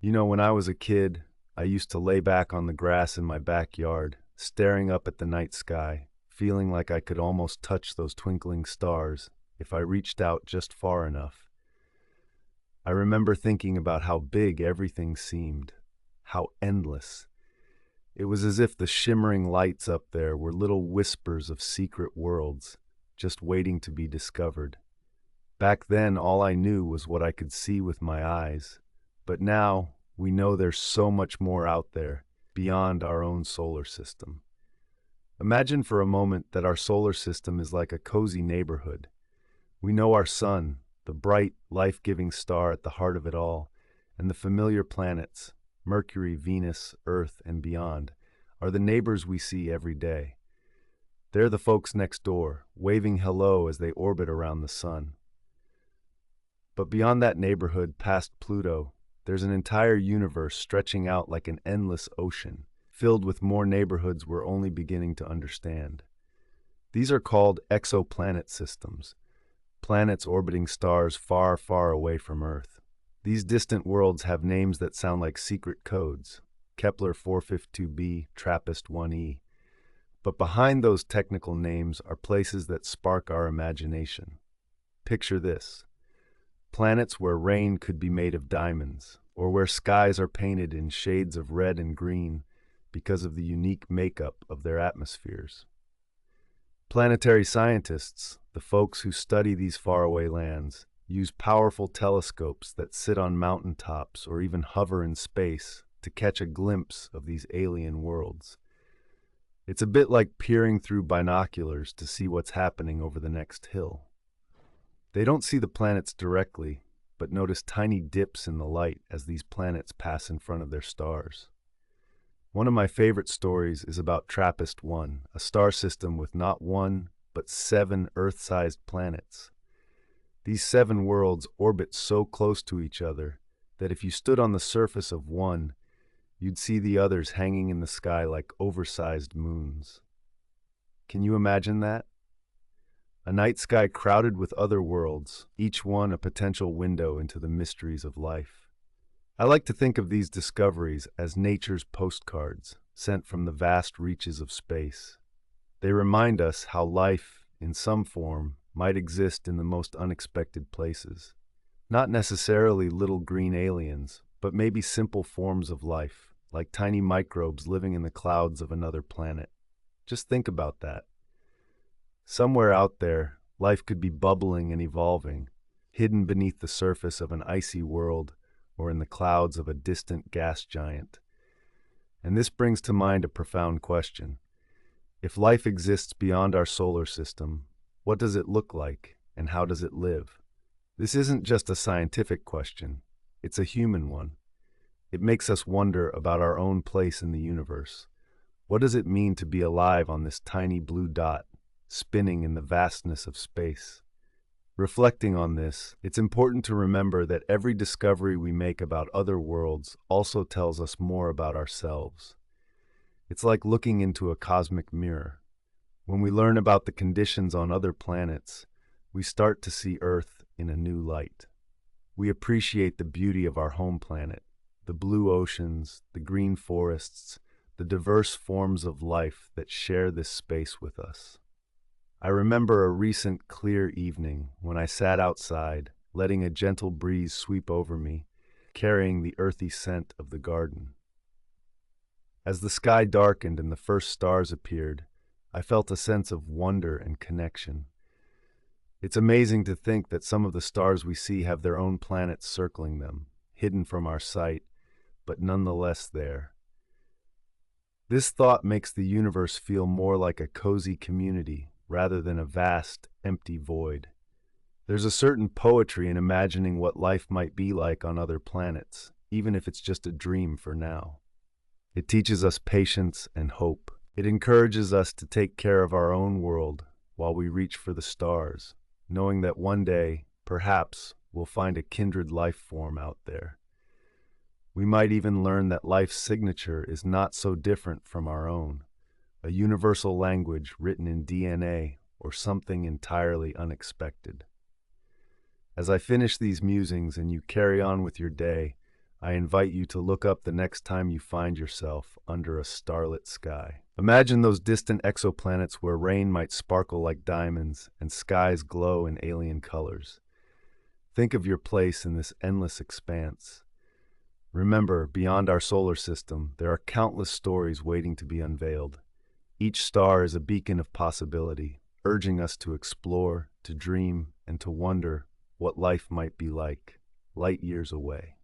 When I was a kid, I used to lay back on the grass in my backyard, staring up at the night sky, feeling like I could almost touch those twinkling stars if I reached out just far enough. I remember thinking about how big everything seemed, how endless. It was as if the shimmering lights up there were little whispers of secret worlds, just waiting to be discovered. Back then, all I knew was what I could see with my eyes. But now, we know there's so much more out there, beyond our own solar system. Imagine for a moment that our solar system is like a cozy neighborhood. We know our sun, the bright, life-giving star at the heart of it all, and the familiar planets, Mercury, Venus, Earth, and beyond, are the neighbors we see every day. They're the folks next door, waving hello as they orbit around the sun. But beyond that neighborhood, past Pluto, there's an entire universe stretching out like an endless ocean, filled with more neighborhoods we're only beginning to understand. These are called exoplanet systems, planets orbiting stars far, far away from Earth. These distant worlds have names that sound like secret codes: Kepler 452b, TRAPPIST 1e. But behind those technical names are places that spark our imagination. Picture this: planets where rain could be made of diamonds, or where skies are painted in shades of red and green because of the unique makeup of their atmospheres. Planetary scientists, the folks who study these faraway lands, use powerful telescopes that sit on mountaintops or even hover in space to catch a glimpse of these alien worlds. It's a bit like peering through binoculars to see what's happening over the next hill. They don't see the planets directly, but notice tiny dips in the light as these planets pass in front of their stars. One of my favorite stories is about TRAPPIST-1, a star system with not one, but 7 Earth-sized planets. These 7 worlds orbit so close to each other that if you stood on the surface of one, you'd see the others hanging in the sky like oversized moons. Can you imagine that? A night sky crowded with other worlds, each one a potential window into the mysteries of life. I like to think of these discoveries as nature's postcards, sent from the vast reaches of space. They remind us how life, in some form, might exist in the most unexpected places. Not necessarily little green aliens, but maybe simple forms of life, like tiny microbes living in the clouds of another planet. Just think about that. Somewhere out there, life could be bubbling and evolving, hidden beneath the surface of an icy world or in the clouds of a distant gas giant. And this brings to mind a profound question. If life exists beyond our solar system, what does it look like and how does it live? This isn't just a scientific question, it's a human one. It makes us wonder about our own place in the universe. What does it mean to be alive on this tiny blue dot, spinning in the vastness of space? Reflecting on this, it's important to remember that every discovery we make about other worlds also tells us more about ourselves. It's like looking into a cosmic mirror. When we learn about the conditions on other planets, we start to see Earth in a new light. We appreciate the beauty of our home planet, the blue oceans, the green forests, the diverse forms of life that share this space with us. I remember a recent clear evening when I sat outside, letting a gentle breeze sweep over me, carrying the earthy scent of the garden. As the sky darkened and the first stars appeared, I felt a sense of wonder and connection. It's amazing to think that some of the stars we see have their own planets circling them, hidden from our sight, but nonetheless there. This thought makes the universe feel more like a cozy community rather than a vast, empty void. There's a certain poetry in imagining what life might be like on other planets, even if it's just a dream for now. It teaches us patience and hope. It encourages us to take care of our own world while we reach for the stars, knowing that one day, perhaps, we'll find a kindred life form out there. We might even learn that life's signature is not so different from our own, a universal language written in DNA or something entirely unexpected. As I finish these musings and you carry on with your day, I invite you to look up the next time you find yourself under a starlit sky. Imagine those distant exoplanets where rain might sparkle like diamonds and skies glow in alien colors. Think of your place in this endless expanse. Remember, beyond our solar system, there are countless stories waiting to be unveiled. Each star is a beacon of possibility, urging us to explore, to dream, and to wonder what life might be like, light years away.